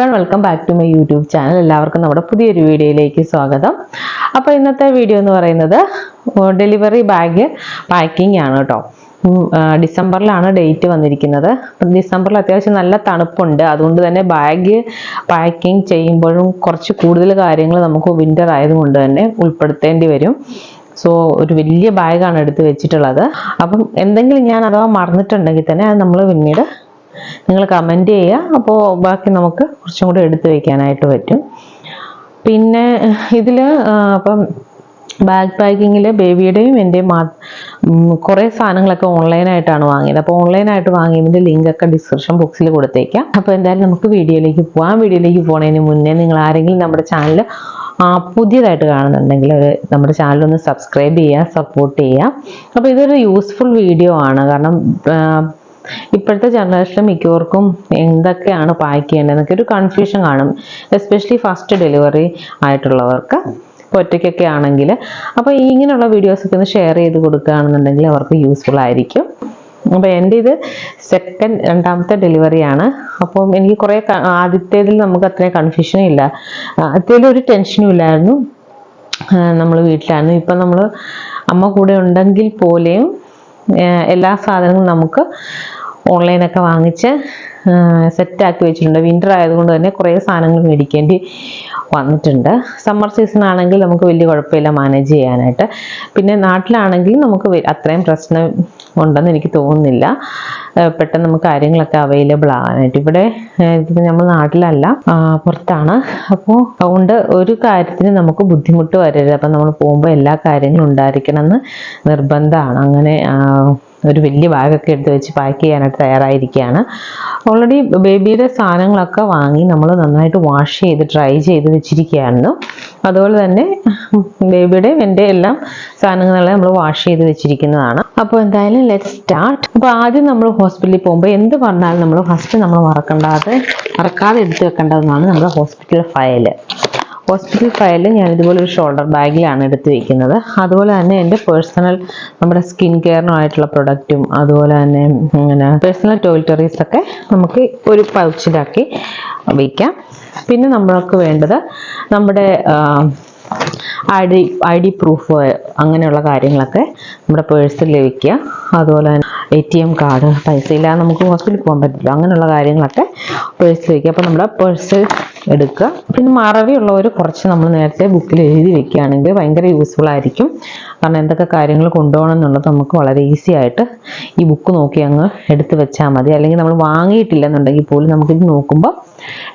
everyone, welcome back to my YouTube channel. എല്ലാവർക്കും നമ്മുടെ പുതിയൊരു വീഡിയോയിലേക്ക് സ്വാഗതം. അപ്പോൾ ഇന്നത്തെ വീഡിയോ എന്ന് പറയുന്നത് ഡെലിവറി ബാഗ് പാക്കിംഗ് ആണ് ട്ടോ. ഡിസംബറിലാണ് ഡേറ്റ് വന്നിരിക്കുന്നത്. ഡിസംബറിൽ അത്യാവശ്യം നല്ല തണുപ്പുണ്ട്. അതുകൊണ്ട് തന്നെ ബാഗ് പാക്കിംഗ് ചെയ്യുമ്പോഴും കുറച്ച് കൂടുതൽ കാര്യങ്ങൾ നമുക്ക് വിന്റർ ആയതുകൊണ്ട് തന്നെ ഉൾപ്പെടുത്തേണ്ടി വരും. സോ ഒരു വലിയ ബാഗാണ് എടുത്ത് വെച്ചിട്ടുള്ളത്. അപ്പം എന്തെങ്കിലും ഞാൻ അഥവാ മറന്നിട്ടുണ്ടെങ്കിൽ തന്നെ അത് നമ്മൾ പിന്നീട് നിങ്ങൾ കമൻറ്റ് ചെയ്യുക. അപ്പോൾ ബാക്കി നമുക്ക് കുറച്ചും കൂടി എടുത്ത് വയ്ക്കാനായിട്ട് പറ്റും. പിന്നെ ഇതിൽ അപ്പം ബാഗ് പാക്കിങ്ങിൽ ബേബിയുടെയും എൻ്റെയും കുറേ സാധനങ്ങളൊക്കെ ഓൺലൈനായിട്ടാണ് വാങ്ങിയത്. അപ്പോൾ ഓൺലൈനായിട്ട് വാങ്ങിയതിൻ്റെ ലിങ്കൊക്കെ ഡിസ്ക്രിപ്ഷൻ ബോക്സിൽ കൊടുത്തേക്കാം. അപ്പോൾ എന്തായാലും നമുക്ക് വീഡിയോയിലേക്ക് പോകാം. വീഡിയോയിലേക്ക് പോകുന്നതിന് മുന്നേ നിങ്ങൾ ആരെങ്കിലും നമ്മുടെ ചാനൽ പുതിയതായിട്ട് കാണുന്നുണ്ടെങ്കിൽ നമ്മുടെ ചാനലൊന്ന് സബ്സ്ക്രൈബ് ചെയ്യുക, സപ്പോർട്ട് ചെയ്യുക. അപ്പോൾ ഇതൊരു യൂസ്ഫുൾ വീഡിയോ ആണ്. കാരണം ഇപ്പോഴത്തെ ജനറേഷനിൽ മിക്കവർക്കും എന്തൊക്കെയാണ് പാക്ക് ചെയ്യേണ്ടതെന്നൊക്കെ ഒരു കൺഫ്യൂഷൻ കാണും. എസ്പെഷ്യലി ഫസ്റ്റ് ഡെലിവറി ആയിട്ടുള്ളവർക്ക്, ഒറ്റയ്ക്കൊക്കെ ആണെങ്കിൽ. അപ്പോൾ ഇങ്ങനെയുള്ള വീഡിയോസൊക്കെ ഒന്ന് ഷെയർ ചെയ്ത് കൊടുക്കുകയാണെന്നുണ്ടെങ്കിൽ അവർക്ക് യൂസ്ഫുൾ ആയിരിക്കും. അപ്പോൾ എൻ്റെ ഇത് രണ്ടാമത്തെ ഡെലിവറിയാണ്. അപ്പം എനിക്ക് കുറേ ആദ്യത്തേതിൽ നമുക്ക് അത്രയും കൺഫ്യൂഷനും ഇല്ല, ആദ്യത്തേതിൽ ഒരു ടെൻഷനും ഇല്ലായിരുന്നു. നമ്മൾ വീട്ടിലായിരുന്നു. ഇപ്പം നമ്മൾ അമ്മ കൂടെ ഉണ്ടെങ്കിൽ പോലെയും എല്ലാ സാധനങ്ങളും നമുക്ക് ഓൺലൈനൊക്കെ വാങ്ങിച്ച് സെറ്റാക്കി വെച്ചിട്ടുണ്ട്. വിൻ്റർ ആയതുകൊണ്ട് തന്നെ കുറേ സാധനങ്ങൾ മേടിക്കേണ്ടി വന്നിട്ടുണ്ട്. സമ്മർ സീസൺ ആണെങ്കിൽ നമുക്ക് വലിയ കുഴപ്പമില്ല മാനേജ് ചെയ്യാനായിട്ട്. പിന്നെ നാട്ടിലാണെങ്കിൽ നമുക്ക് അത്രയും പ്രശ്നം ഉണ്ടെന്ന് എനിക്ക് തോന്നുന്നില്ല. പെട്ടെന്ന് നമുക്ക് കാര്യങ്ങളൊക്കെ അവൈലബിൾ ആകാനായിട്ട്. ഇവിടെ നമ്മൾ നാട്ടിലല്ല, പുറത്താണ്. അപ്പോൾ അതുകൊണ്ട് ഒരു കാര്യത്തിന് നമുക്ക് ബുദ്ധിമുട്ട് വരരുത്. അപ്പം നമ്മൾ പോകുമ്പോൾ എല്ലാ കാര്യങ്ങളും ഉണ്ടായിരിക്കണം എന്ന് നിർബന്ധമാണ്. അങ്ങനെ ഒരു വലിയ ബാഗൊക്കെ എടുത്ത് വെച്ച് പാക്ക് ചെയ്യാനായിട്ട് തയ്യാറായിരിക്കുകയാണ്. ഓൾറെഡി ബേബിയുടെ സാധനങ്ങളൊക്കെ വാങ്ങി നമ്മൾ നന്നായിട്ട് വാഷ് ചെയ്ത് ഡ്രൈ ചെയ്ത് വെച്ചിരിക്കുകയായിരുന്നു. അതുപോലെ തന്നെ ബേബിയുടെ എൻ്റെ എല്ലാം സാധനങ്ങളെല്ലാം നമ്മൾ വാഷ് ചെയ്ത് വെച്ചിരിക്കുന്നതാണ്. അപ്പോൾ എന്തായാലും ലെറ്റ്സ് സ്റ്റാർട്ട്. അപ്പോൾ ആദ്യം നമ്മൾ ഹോസ്പിറ്റലിൽ പോകുമ്പോൾ എന്ത് പറഞ്ഞാലും നമ്മൾ ഫസ്റ്റ് നമ്മൾ മറക്കാതെ എടുത്ത് വെക്കേണ്ടതെന്നാണ് നമ്മുടെ ഹോസ്പിറ്റൽ ഫയല്. ഹോസ്പിറ്റൽ ഫയൽ ഞാൻ ഇതുപോലെ ഒരു ഷോൾഡർ ബാഗിലാണ് എടുത്ത് വയ്ക്കുന്നത്. അതുപോലെ തന്നെ എൻ്റെ പേഴ്സണൽ നമ്മുടെ സ്കിൻ കെയറിനായിട്ടുള്ള പ്രൊഡക്റ്റും അതുപോലെ തന്നെ ഇങ്ങനെ പേഴ്സണൽ ടോയ്ലറ്ററീസൊക്കെ നമുക്ക് ഒരു പൗച്ചിലാക്കി വയ്ക്കാം. പിന്നെ നമ്മൾക്ക് വേണ്ടത് നമ്മുടെ ഐ ഡി പ്രൂഫ് അങ്ങനെയുള്ള കാര്യങ്ങളൊക്കെ നമ്മുടെ പേഴ്സിൽ വയ്ക്കുക. അതുപോലെ തന്നെ ATM കാർഡ്, പൈസ ഇല്ലാതെ നമുക്ക് ഹോസ്പിറ്റലിൽ പോകാൻ പറ്റില്ല, അങ്ങനെയുള്ള കാര്യങ്ങളൊക്കെ പേഴ്സിൽ വയ്ക്കുക. അപ്പോൾ നമ്മുടെ പേഴ്സ് എടുക്കുക. പിന്നെ മറവിയുള്ളവർ കുറച്ച് നമ്മൾ നേരത്തെ ബുക്കിൽ എഴുതി വെക്കുകയാണെങ്കിൽ ഭയങ്കര യൂസ്ഫുൾ ആയിരിക്കും. കാരണം എന്തൊക്കെ കാര്യങ്ങൾ കൊണ്ടുപോകണം എന്നുള്ളത് നമുക്ക് വളരെ ഈസി ആയിട്ട് ഈ ബുക്ക് നോക്കി അങ്ങ് എടുത്ത് വെച്ചാൽ മതി. അല്ലെങ്കിൽ നമ്മൾ വാങ്ങിയിട്ടില്ലെന്നുണ്ടെങ്കിൽ പോലും നമുക്കിത് നോക്കുമ്പോൾ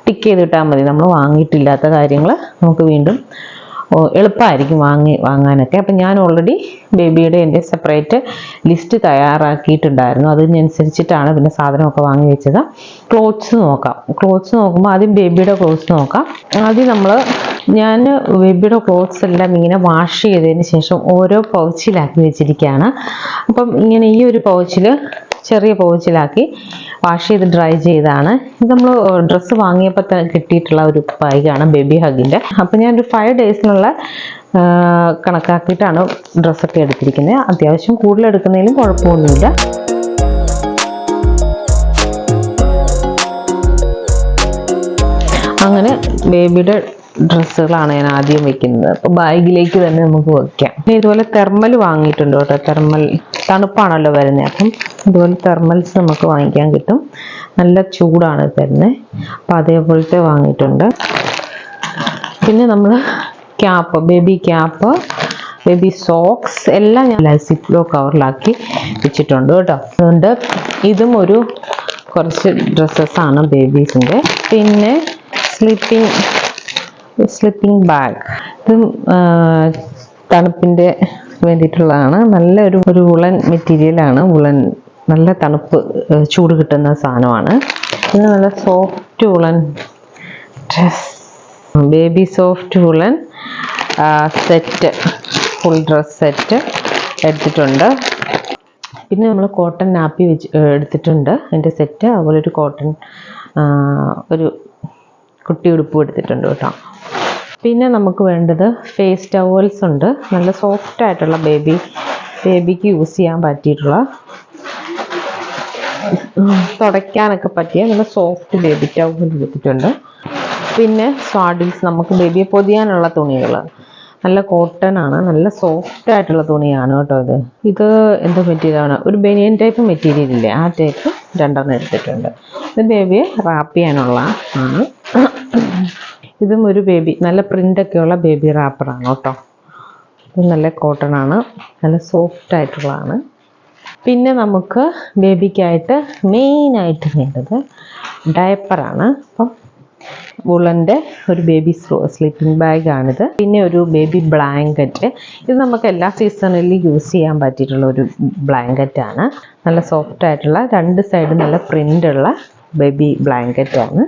ടിക്ക് ചെയ്തിട്ടാൽ മതി. നമ്മൾ വാങ്ങിയിട്ടില്ലാത്ത കാര്യങ്ങൾ നമുക്ക് വീണ്ടും എളുപ്പമായിരിക്കും വാങ്ങാനൊക്കെ. അപ്പം ഞാൻ ഓൾറെഡി ബേബിയുടെ എൻ്റെ സെപ്പറേറ്റ് ലിസ്റ്റ് തയ്യാറാക്കിയിട്ടുണ്ടായിരുന്നു. അതിനനുസരിച്ചിട്ടാണ് പിന്നെ സാധനമൊക്കെ വാങ്ങി വെച്ചത്. ക്ലോത്ത്സ് നോക്കുമ്പോൾ ആദ്യം ബേബിയുടെ ക്ലോത്ത്സ് നോക്കാം. ആദ്യം ഞാൻ ബേബിയുടെ ക്ലോത്ത്സ് എല്ലാം ഇങ്ങനെ വാഷ് ചെയ്തതിന് ശേഷം ഓരോ പൗച്ചിലാക്കി വെച്ചിരിക്കുകയാണ്. അപ്പം ഇങ്ങനെ ഈ ഒരു ചെറിയ പൗച്ചിലാക്കി വാഷ് ചെയ്ത് ഡ്രൈ ചെയ്താണ്. ഇത് നമ്മൾ ഡ്രസ്സ് വാങ്ങിയപ്പോൾ തന്നെ കിട്ടിയിട്ടുള്ള ഒരു ബാഗാണ് ബേബി ഹഗിൻ്റെ. അപ്പം ഞാനൊരു 5 ഡേയ്സിനുള്ള കണക്കാക്കിയിട്ടാണ് ഡ്രസ്സൊക്കെ എടുത്തിരിക്കുന്നത്. അത്യാവശ്യം കൂടുതൽ എടുക്കുന്നതിലും കുഴപ്പമൊന്നുമില്ല. അങ്ങനെ ബേബിയുടെ ഡ്രസ്സുകളാണ് ഞാൻ ആദ്യം വെക്കുന്നത്. അപ്പോൾ ബാഗിലേക്ക് തന്നെ നമുക്ക് വയ്ക്കാം. പിന്നെ ഇതുപോലെ തെർമൽ വാങ്ങിയിട്ടുണ്ട് കേട്ടോ. തെർമൽ തണുപ്പാണല്ലോ വരുന്നത്. അപ്പം ഇതുപോലെ തെർമൽസ് നമുക്ക് വാങ്ങിക്കാൻ കിട്ടും. നല്ല ചൂടാണ് തരുന്നത്. അപ്പം അതേപോലത്തെ വാങ്ങിയിട്ടുണ്ട്. പിന്നെ നമ്മൾ ബേബി ക്യാപ്പ്, ബേബി സോക്സ് എല്ലാം ഞാൻ സിപ്ലോ കവറിലാക്കി വെച്ചിട്ടുണ്ട് കേട്ടോ. അതുകൊണ്ട് ഇതും കുറച്ച് ഡ്രസ്സസാണ് ബേബീസിൻ്റെ. പിന്നെ സ്ലിപ്പിംഗ് ബാഗ്, ഇതും തണുപ്പിൻ്റെ വേണ്ടിയിട്ടുള്ളതാണ്. നല്ലൊരു വുളൻ മെറ്റീരിയലാണ്. നല്ല തണുപ്പ് ചൂട് കിട്ടുന്ന സാധനമാണ്. ഇത് നല്ല soft woollen dress, baby soft woollen set, full dress set എടുത്തിട്ടുണ്ട്. പിന്നെ നമ്മൾ കോട്ടൺ നാപ്പി എടുത്തിട്ടുണ്ട് എൻ്റെ സെറ്റ്. അതുപോലെ ഒരു കോട്ടൺ ഒരു കുട്ടി ഉടുപ്പും എടുത്തിട്ടുണ്ട് കേട്ടോ. പിന്നെ നമുക്ക് വേണ്ടത് ഫേസ് ടവൽസ് ഉണ്ട്. നല്ല സോഫ്റ്റ് ആയിട്ടുള്ള ബേബിക്ക് യൂസ് ചെയ്യാൻ പറ്റിയിട്ടുള്ള, തുടയ്ക്കാനൊക്കെ പറ്റിയ നല്ല സോഫ്റ്റ് ബേബി ടവൽ എടുത്തിട്ടുണ്ട്. പിന്നെ swaddles, നമുക്ക് ബേബിയെ പൊതിയാനുള്ള തുണികൾ. നല്ല കോട്ടൺ ആണ്, നല്ല സോഫ്റ്റ് ആയിട്ടുള്ള തുണിയാണ് കേട്ടോ ഇത്. ഇത് എന്താ മെറ്റീരിയലാണ്, ഒരു ബനിയൻ ടൈപ്പ് മെറ്റീരിയൽ ഇല്ലേ, ആ ടൈപ്പ് 2 എടുത്തിട്ടുണ്ട്. ഇത് ബേബിയെ റാപ്പ് ചെയ്യാനുള്ള ആണ്. ഇതും ഒരു ബേബി, നല്ല പ്രിൻ്റൊക്കെയുള്ള ബേബി റാപ്പറാണ് കേട്ടോ. ഇത് നല്ല കോട്ടൺ ആണ്, നല്ല സോഫ്റ്റ് ആയിട്ടുള്ളതാണ്. പിന്നെ നമുക്ക് ബേബിക്കായിട്ട് മെയിനായിട്ട് വേണ്ടത് ഡയപ്പറാണ്. അപ്പം വുളൻ്റെ ഒരു ബേബി സ്ലീപ്പിംഗ് ബാഗാണിത്. പിന്നെ ഒരു ബേബി ബ്ലാങ്കറ്റ്. ഇത് നമുക്ക് എല്ലാ സീസണിലും യൂസ് ചെയ്യാൻ പറ്റിയിട്ടുള്ള ഒരു ബ്ലാങ്കറ്റാണ്. നല്ല സോഫ്റ്റ് ആയിട്ടുള്ള 2 സൈഡ് നല്ല പ്രിൻ്റുള്ള ബേബി ബ്ലാങ്കറ്റാണ്.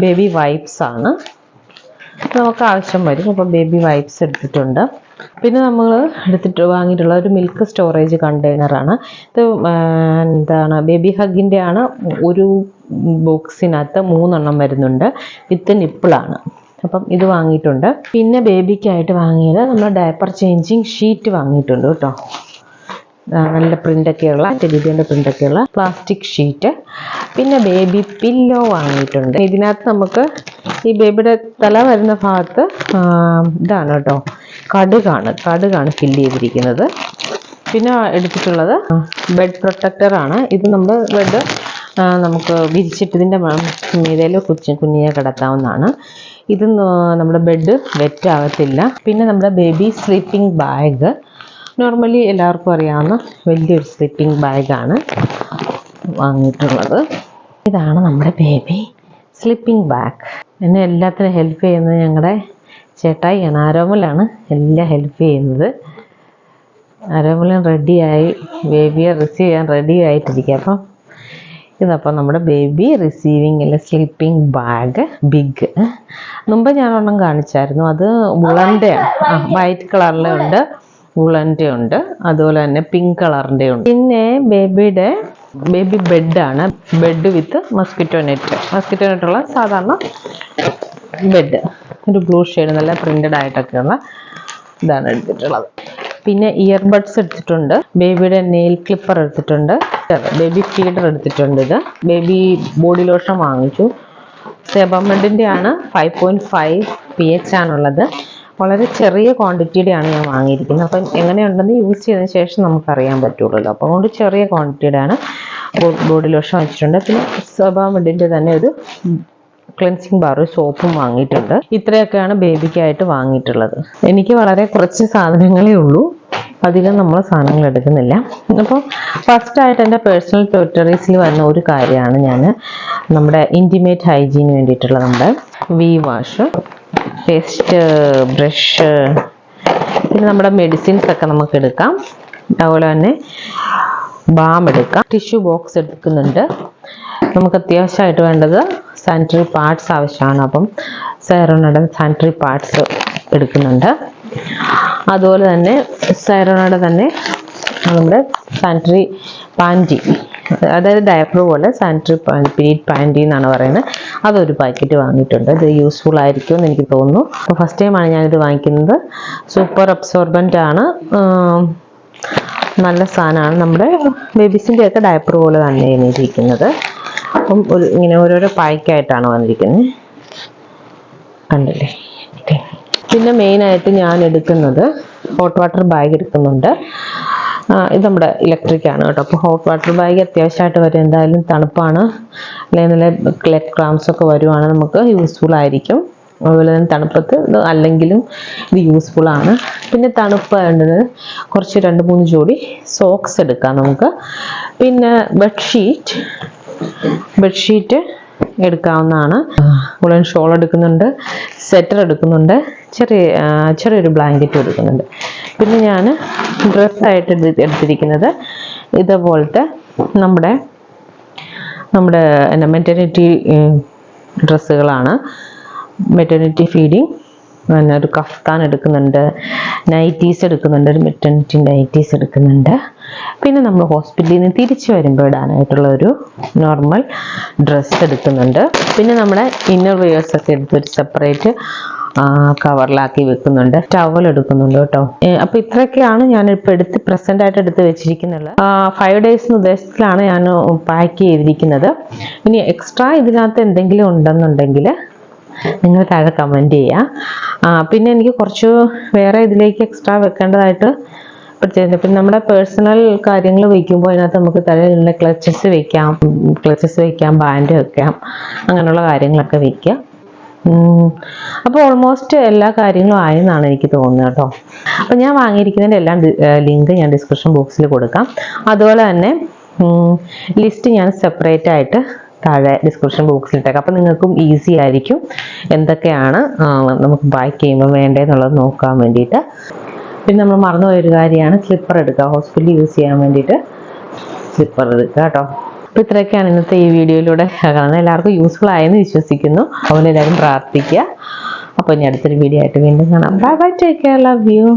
ബേബി വൈപ്സ് ആണ് നമുക്ക് ആവശ്യം വരും. അപ്പോൾ ബേബി വൈപ്സ് എടുത്തിട്ടുണ്ട്. പിന്നെ നമ്മൾ വാങ്ങിയിട്ടുള്ള ഒരു മിൽക്ക് സ്റ്റോറേജ് കണ്ടെയ്നറാണ് ഇത്. എന്താണ്, ബേബി ഹഗിൻ്റെ ആണ്. ഒരു ബോക്സിനകത്ത് 3 വരുന്നുണ്ട്, വിത്ത് നിപ്പിളാണ്. അപ്പം ഇത് വാങ്ങിയിട്ടുണ്ട്. പിന്നെ ബേബിക്കായിട്ട് വാങ്ങിയത് നമ്മൾ ഡയപ്പർ ചേഞ്ചിങ് ഷീറ്റ് വാങ്ങിയിട്ടുണ്ട് കേട്ടോ. നല്ല പ്രിൻ്റൊക്കെയുള്ള, ടെഡിബിയറിൻ്റെ പ്രിൻ്റൊക്കെയുള്ള പ്ലാസ്റ്റിക് ഷീറ്റ്. പിന്നെ ബേബി പില്ലോ വാങ്ങിയിട്ടുണ്ട്. ഇതിനകത്ത് നമുക്ക് ഈ ബേബിയുടെ തല വരുന്ന ഭാഗത്ത് ഇതാണ് കേട്ടോ, കടുകാണ് ഫില്ല് ചെയ്തിരിക്കുന്നത്. പിന്നെ എടുത്തിട്ടുള്ളത് ബെഡ് പ്രൊട്ടക്ടറാണ്. ഇത് നമ്മൾ ബെഡ് നമുക്ക് വിരിച്ചിട്ട് ഇതിൻ്റെ മീതയിൽ കുഞ്ഞിനെ കിടത്താവുന്നതാണ്. ഇത് നമ്മുടെ ബെഡ് വെറ്റ് ആകത്തില്ല. പിന്നെ നമ്മുടെ ബേബി സ്ലീപ്പിംഗ് ബാഗ്, നോർമലി എല്ലാവർക്കും അറിയാവുന്ന വലിയൊരു സ്ലീപ്പിംഗ് ബാഗാണ് വാങ്ങിയിട്ടുള്ളത്. ഇതാണ് നമ്മുടെ ബേബി സ്ലീപ്പിംഗ് ബാഗ്. എന്നെ എല്ലാത്തിനും ഹെൽപ്പ് ചെയ്യുന്നത് ഞങ്ങളുടെ ചേട്ടായിയാണ്, ആരോമലാണ് എല്ലാം ഹെൽപ്പ് ചെയ്യുന്നത്. ആരോമലൻ റെഡിയായി ബേബിയെ റിസീവ് ചെയ്യാൻ റെഡി ആയിട്ടിരിക്കുക. അപ്പം ഇതപ്പം നമ്മുടെ ബേബി റിസീവിങ് അല്ലെ സ്ലീപ്പിംഗ് ബാഗ് ബിഗ്. മുമ്പ് ഞാനൊരെണ്ണം കാണിച്ചായിരുന്നു, അത് വുളൻ്റെ വൈറ്റ് കളറിലെ ഉണ്ട്, വുളൻ്റെ ഉണ്ട്, അതുപോലെ തന്നെ പിങ്ക് കളറിൻ്റെ ഉണ്ട്. പിന്നെ ബേബി ബെഡാണ്, ബെഡ് വിത്ത് മസ്കിറ്റോ നെറ്റുള്ള സാധാരണ ബെഡ്. ഒരു ബ്ലൂ ഷെയ്ഡ് നല്ല പ്രിന്റഡ് ആയിട്ടൊക്കെയുള്ള ഇതാണ് എടുത്തിട്ടുള്ളത്. പിന്നെ ഇയർബഡ്സ് എടുത്തിട്ടുണ്ട്, ബേബിയുടെ നെയിൽ ക്ലിപ്പർ എടുത്തിട്ടുണ്ട്, ബേബി ഫീഡർ എടുത്തിട്ടുണ്ട്. ഇത് ബേബി ബോഡി ലോഷൻ വാങ്ങിച്ചു, സെബമെഡിൻ്റെ ആണ്. 5.5 pH ആണുള്ളത്. വളരെ ചെറിയ ക്വാണ്ടിറ്റിയുടെയാണ് ഞാൻ വാങ്ങിയിരിക്കുന്നത്. അപ്പം എങ്ങനെയുണ്ടെന്ന് യൂസ് ചെയ്തതിന് ശേഷം നമുക്കറിയാൻ പറ്റുള്ളൂ. അപ്പം കൊണ്ട് ചെറിയ ക്വാണ്ടിറ്റിയുടെയാണ് ബോഡി ലോഷൻ വെച്ചിട്ടുണ്ട്. പിന്നെ സെബമെഡിൻ്റെ തന്നെ ഒരു ക്ലെൻസിങ് ബാർ, സോപ്പും വാങ്ങിയിട്ടുണ്ട്. ഇത്രയൊക്കെയാണ് ബേബിക്കായിട്ട് വാങ്ങിയിട്ടുള്ളത്. എനിക്ക് വളരെ കുറച്ച് സാധനങ്ങളേ ഉള്ളൂ, അധികം നമ്മൾ സാധനങ്ങൾ എടുക്കുന്നില്ല. അപ്പോൾ ഫസ്റ്റായിട്ട് എൻ്റെ പേഴ്സണൽ ടോയ്ലറ്ററീസിൽ വരുന്ന ഒരു കാര്യമാണ് നമ്മുടെ ഇൻറ്റിമേറ്റ് ഹൈജീന് വേണ്ടിയിട്ടുള്ള നമ്മുടെ വി വാഷ്, പേസ്റ്റ്, ബ്രഷ്, പിന്നെ നമ്മുടെ മെഡിസിൻസ് ഒക്കെ നമുക്ക് എടുക്കാം. അതുപോലെ തന്നെ ബാം എടുക്കാം. ടിഷ്യൂ ബോക്സ് എടുക്കുന്നുണ്ട്. നമുക്ക് അത്യാവശ്യമായിട്ട് വേണ്ടത് സാനിറ്ററി പാഡ്സ് ആവശ്യമാണ്. അപ്പം സൈറോണയുടെ സാനിറ്ററി പാഡ്സ് എടുക്കുന്നുണ്ട്. അതുപോലെ തന്നെ സൈറോണയുടെ തന്നെ നമ്മുടെ സാനിറ്ററി പാൻറ്റി, അതായത് ഡയപ്പർ പോലെ സാനിറ്ററി പീരീഡ് പാൻറ്റി എന്നാണ് പറയുന്നത്, അതൊരു പാക്കറ്റ് വാങ്ങിയിട്ടുണ്ട്. ഇത് യൂസ്ഫുൾ ആയിരിക്കുമെന്ന് എനിക്ക് തോന്നുന്നു. അപ്പോൾ ഫസ്റ്റ് ടൈമാണ് ഞാനിത് വാങ്ങിക്കുന്നത്. സൂപ്പർ അബ്സോർബൻ്റ് ആണ്, നല്ല സാധനമാണ്. നമ്മുടെ ബേബീസിൻ്റെയൊക്കെ ഡയപ്പർ പോലെ തന്നെയാണ് ഇരിക്കുന്നത്. അപ്പം ഇങ്ങനെ ഓരോരോ പായ്ക്കായിട്ടാണ് വന്നിരിക്കുന്നത്, കണ്ടില്ലേ. പിന്നെ മെയിനായിട്ട് ഞാൻ എടുക്കുന്നത് ഹോട്ട് വാട്ടർ ബാഗ് എടുക്കുന്നുണ്ട്. ഇത് നമ്മുടെ ഇലക്ട്രിക് ആണ് കേട്ടോ. അപ്പോൾ ഹോട്ട് വാട്ടർ ബാഗ് അത്യാവശ്യമായിട്ട് വരും, എന്തായാലും തണുപ്പാണ്, അല്ലെങ്കിൽ നല്ല ലെഗ് ക്രാംസ് ഒക്കെ വരുവാണ്, നമുക്ക് യൂസ്ഫുൾ ആയിരിക്കും. അതുപോലെ തന്നെ തണുപ്പത്ത് അല്ലെങ്കിലും ഇത് യൂസ്ഫുൾ ആണ്. പിന്നെ തണുപ്പ് വേണ്ടത് കുറച്ച് 2-3 ജോഡി സോക്സ് എടുക്കാം നമുക്ക്. പിന്നെ ബെഡ്ഷീറ്റ് എടുക്കാവുന്നതാണ്. വുളൻ ഷോൾ എടുക്കുന്നുണ്ട്, സ്വെറ്റർ എടുക്കുന്നുണ്ട്, ചെറിയൊരു ബ്ലാങ്കറ്റ് എടുക്കുന്നുണ്ട്. പിന്നെ ഞാൻ ഡ്രസ്സായിട്ട് എടുത്തിരിക്കുന്നത് ഇതുപോലത്തെ നമ്മുടെ മെറ്റർനിറ്റി ഡ്രസ്സുകളാണ്. മെറ്റർനിറ്റി ഫീഡിങ്, പിന്നെ ഒരു കഫ്താൻ എടുക്കുന്നുണ്ട്, നൈറ്റീസ് എടുക്കുന്നുണ്ട്, ഒരു മെറ്റർനിറ്റി നൈറ്റീസ് എടുക്കുന്നുണ്ട്. പിന്നെ നമ്മൾ ഹോസ്പിറ്റലിൽ നിന്ന് തിരിച്ചു വരുമ്പോൾ ഇടാനായിട്ടുള്ള ഒരു നോർമൽ ഡ്രസ്സ് എടുക്കുന്നുണ്ട്. പിന്നെ നമ്മുടെ ഇന്നർ വെയേഴ്സ് ഒക്കെ എടുത്തൊരു സെപ്പറേറ്റ് കവറിലാക്കി വെക്കുന്നുണ്ട്. ടവൽ എടുക്കുന്നുണ്ട് കേട്ടോ. അപ്പോൾ ഇത്രയൊക്കെയാണ് ഞാനിപ്പോൾ പ്രസൻ്റ് ആയിട്ട് എടുത്ത് വെച്ചിരിക്കുന്നത്. 5 days ഉദ്ദേശത്തിലാണ് ഞാൻ പാക്ക് ചെയ്തിരിക്കുന്നത്. ഇനി എക്സ്ട്രാ ഇതിനകത്ത് എന്തെങ്കിലും ഉണ്ടെന്നുണ്ടെങ്കിൽ നിങ്ങൾ താഴെ കമൻറ്റ് ചെയ്യുക. പിന്നെ എനിക്ക് കുറച്ച് വേറെ ഇതിലേക്ക് എക്സ്ട്രാ വെക്കേണ്ടതായിട്ട് പ്രത്യേകത, പിന്നെ നമ്മുടെ പേഴ്സണൽ കാര്യങ്ങൾ വയ്ക്കുമ്പോൾ അതിനകത്ത് നമുക്ക് തലയിലുള്ള ക്ലച്ചസ് വെക്കാം, ബാൻഡ് വെക്കാം, അങ്ങനെയുള്ള കാര്യങ്ങളൊക്കെ വയ്ക്കാം. അപ്പോൾ ഓൾമോസ്റ്റ് എല്ലാ കാര്യങ്ങളും ആയെന്നാണ് എനിക്ക് തോന്നുന്നത് കേട്ടോ. അപ്പോൾ ഞാൻ വാങ്ങിയിരിക്കുന്നതിൻ്റെ എല്ലാം ലിങ്ക് ഞാൻ ഡിസ്ക്രിപ്ഷൻ ബോക്സിൽ കൊടുക്കാം. അതുപോലെ തന്നെ ലിസ്റ്റ് ഞാൻ സെപ്പറേറ്റ് ആയിട്ട് താഴെ ഡിസ്ക്രിപ്ഷൻ ബോക്സിൽ ഇട്ടേക്കാം. അപ്പോൾ നിങ്ങൾക്കും ഈസി ആയിരിക്കും എന്തൊക്കെയാണ് നമുക്ക് പാക്ക് ചെയ്യുമ്പോൾ വേണ്ടതെന്നുള്ളത് നോക്കാൻ വേണ്ടിയിട്ട്. പിന്നെ നമ്മൾ മറന്നുപോയൊരു കാര്യമാണ് സ്ലിപ്പർ എടുക്കുക. ഹോസ്പിറ്റലിൽ യൂസ് ചെയ്യാൻ വേണ്ടിയിട്ട് സ്ലിപ്പർ എടുക്കുക കേട്ടോ. അപ്പോൾ ഇത്രയൊക്കെയാണ് ഇന്നത്തെ ഈ വീഡിയോയിലൂടെ കാണുന്നത്. എല്ലാവർക്കും യൂസ്ഫുൾ ആയെന്ന് വിശ്വസിക്കുന്നു. അതുപോലെ എല്ലാവരും പ്രാർത്ഥിക്കുക. അപ്പോൾ ഇനി അടുത്തൊരു വീഡിയോ ആയിട്ട് വീണ്ടും കാണാം. Bye bye, take care, love you.